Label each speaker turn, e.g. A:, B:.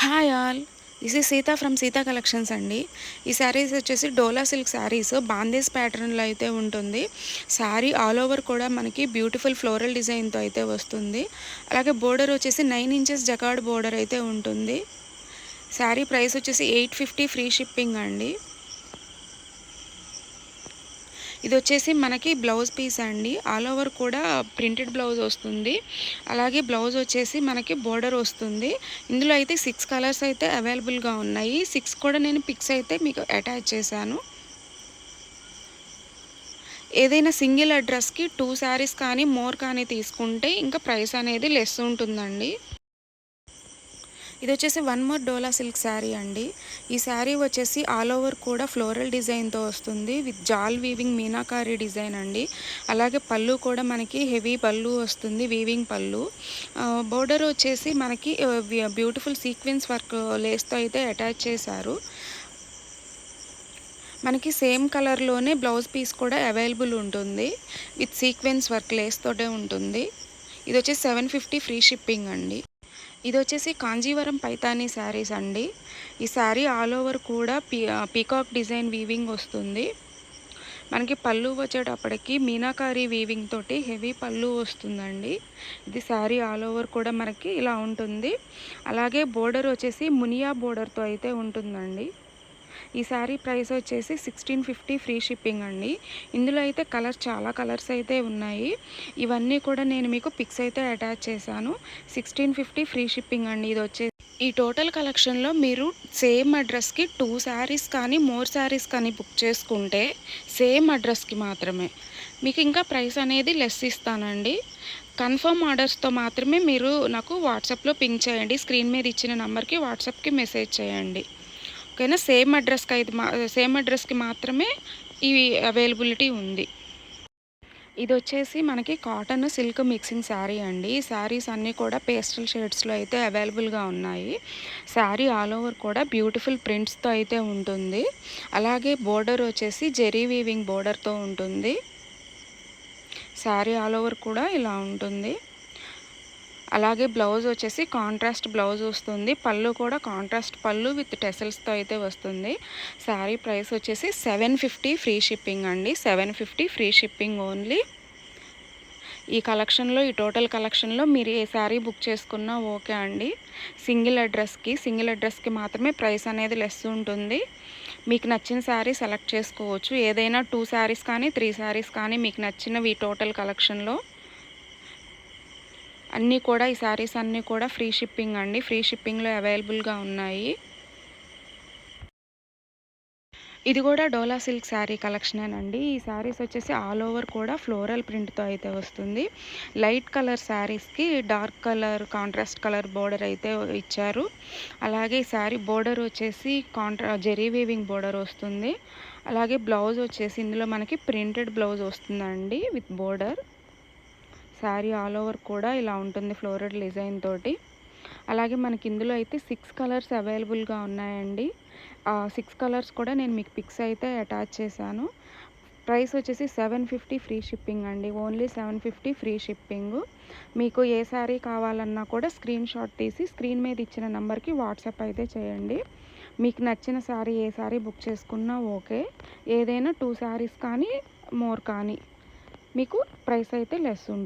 A: Hi all, this is Sita from Sita collections అండి. ఈ శారీస్ వచ్చేసి డోలా సిల్క్ శారీస్ బాందేస్ ప్యాటర్న్లో అయితే ఉంటుంది. శారీ ఆల్ ఓవర్ కూడా మనకి బ్యూటిఫుల్ ఫ్లోరల్ డిజైన్తో అయితే వస్తుంది. అలాగే బోర్డర్ వచ్చేసి 9 ఇంచెస్ జకార్డ్ బోర్డర్ అయితే ఉంటుంది. శారీ ప్రైస్ వచ్చేసి 850 ఫ్రీ షిప్పింగ్ అండి. ఇది వచ్చేసి మనకి బ్లౌజ్ పీస్ అండి. ఆల్ ఓవర్ కూడా ప్రింటెడ్ బ్లౌజ్ వస్తుంది. అలాగే బ్లౌజ్ వచ్చేసి మనకి బోర్డర్ వస్తుంది. ఇందులో అయితే 6 కలర్స్ అయితే అవైలబుల్గా ఉన్నాయి. 6 కూడా నేను పిక్స్ అయితే మీకు అటాచ్ చేశాను. ఏదైనా సింగిల్ అడ్రస్కి 2 శారీస్ కానీ మోర్ కానీ తీసుకుంటే ఇంకా ప్రైస్ అనేది లెస్ ఉంటుందండి. ఇది వచ్చేసి వన్ మోర్ డోలా సిల్క్ శారీ అండి. ఈ శారీ వచ్చేసి ఆల్ ఓవర్ కూడా ఫ్లోరల్ డిజైన్తో వస్తుంది విత్ జాల్ వీవింగ్ మీనాకారి డిజైన్ అండి. అలాగే పళ్ళు కూడా మనకి హెవీ పళ్ళు వస్తుంది, వీవింగ్ పళ్ళు. బోర్డర్ వచ్చేసి మనకి బ్యూటిఫుల్ సీక్వెన్స్ వర్క్ లేస్తో అయితే అటాచ్ చేశారు. మనకి సేమ్ కలర్లోనే బ్లౌజ్ పీస్ కూడా అవైలబుల్ ఉంటుంది విత్ సీక్వెన్స్ వర్క్ లేస్ తోటే ఉంటుంది. ఇది వచ్చేసి 750 ఫ్రీ షిప్పింగ్ అండి. ఇది వచ్చేసి కాంజీవరం పైతానీ శారీస్ అండి. ఈ శారీ ఆల్ ఓవర్ కూడా పీకాక్ డిజైన్ వీవింగ్ వస్తుంది. మనకి పళ్ళు వచ్చేటప్పటికి మీనాకారి వీవింగ్ తోటి హెవీ పళ్ళు వస్తుందండి. ఇది శారీ ఆల్ ఓవర్ కూడా మనకి ఇలా ఉంటుంది. అలాగే బోర్డర్ వచ్చేసి మునియా బోర్డర్తో అయితే ఉంటుందండి. ఈ శారీ ప్రైస్ వచ్చేసి 1650 ఫ్రీ షిప్పింగ్ అండి. ఇందులో అయితే చాలా కలర్స్ అయితే ఉన్నాయి. ఇవన్నీ కూడా నేను మీకు పిక్స్ అయితే అటాచ్ చేశాను. 1650 ఫ్రీ షిప్పింగ్ అండి. ఇది వచ్చేసి ఈ టోటల్ కలెక్షన్లో మీరు సేమ్ అడ్రస్కి 2 శారీస్ కానీ మోర్ శారీస్ కానీ బుక్ చేసుకుంటే సేమ్ అడ్రస్కి మాత్రమే మీకు ఇంకా ప్రైస్ అనేది లెస్ ఇస్తానండి. కన్ఫర్మ్ ఆర్డర్స్తో మాత్రమే మీరు నాకు వాట్సాప్లో పింక్ చేయండి. స్క్రీన్ మీద ఇచ్చిన నెంబర్కి వాట్సాప్కి మెసేజ్ చేయండి. ఓకేనా. సేమ్ అడ్రస్కి మాత్రమే ఇవి అవైలబిలిటీ ఉంది. ఇది వచ్చేసి మనకి కాటన్ సిల్క్ మిక్సింగ్ శారీ అండి. ఈ శారీస్ అన్నీ కూడా పేస్టల్ షేడ్స్లో అయితే అవైలబుల్గా ఉన్నాయి. శారీ ఆల్ ఓవర్ కూడా బ్యూటిఫుల్ ప్రింట్స్తో అయితే ఉంటుంది. అలాగే బోర్డర్ వచ్చేసి జెరీ వీవింగ్ బోర్డర్తో ఉంటుంది. శారీ ఆల్ ఓవర్ కూడా ఇలా ఉంటుంది. అలాగే బ్లౌజ్ వచ్చేసి కాంట్రాస్ట్ బ్లౌజ్ వస్తుంది. పళ్ళు కూడా కాంట్రాస్ట్ పళ్ళు విత్ టెసల్స్తో అయితే వస్తుంది. శారీ ప్రైస్ వచ్చేసి 750 ఫ్రీ షిప్పింగ్ అండి. 750 ఫ్రీ షిప్పింగ్ ఓన్లీ. ఈ టోటల్ కలెక్షన్లో మీరు ఏ శారీ బుక్ చేసుకున్నా ఓకే అండి. సింగిల్ అడ్రస్కి మాత్రమే ప్రైస్ అనేది లెస్ ఉంటుంది. మీకు నచ్చిన శారీ సెలెక్ట్ చేసుకోవచ్చు. ఏదైనా 2 శారీస్ కానీ 3 శారీస్ కానీ మీకు నచ్చినవి టోటల్ కలెక్షన్లో అన్నీ కూడా ఈ శారీస్ అన్నీ కూడా ఫ్రీ షిప్పింగ్ అండి. ఫ్రీ షిప్పింగ్లో అవైలబుల్గా ఉన్నాయి. ఇది కూడా డోలా సిల్క్ శారీ కలెక్షనేనండి. ఈ శారీస్ వచ్చేసి ఆల్ ఓవర్ కూడా ఫ్లోరల్ ప్రింట్తో అయితే వస్తుంది. లైట్ కలర్ శారీస్కి dark colour contrast colour border అయితే ఇచ్చారు. అలాగే ఈ శారీ బోర్డర్ వచ్చేసి జెరీ వీవింగ్ బోర్డర్ వస్తుంది. అలాగే బ్లౌజ్ వచ్చేసి ఇందులో మనకి ప్రింటెడ్ బ్లౌజ్ వస్తుందండి with border. Sari all over కూడా ఇలా ఉంటుంది ఫ్లోరల్ డిజైన్ తోటి. అలాగే మనకి ఇందులో అయితే 6 కలర్స్ అవైలబుల్గా ఉన్నాయండి. 6 కలర్స్ కూడా నేను మీకు పిక్స్ అయితే అటాచ్ చేశాను. ప్రైస్ వచ్చేసి 750 ఫ్రీ షిప్పింగ్ అండి. Only 750 free shipping. మీకు ఏ శారీ కావాలన్నా కూడా స్క్రీన్ షాట్ తీసి స్క్రీన్ మీద ఇచ్చిన నెంబర్కి వాట్సాప్ అయితే చేయండి. మీకు నచ్చిన శారీ ఏ శారీ బుక్ చేసుకున్నా ఓకే. ఏదైనా 2 శారీస్ కానీ మోర్ కానీ మీకు ప్రైస్ అయితే లెస్ ఉంటుంది.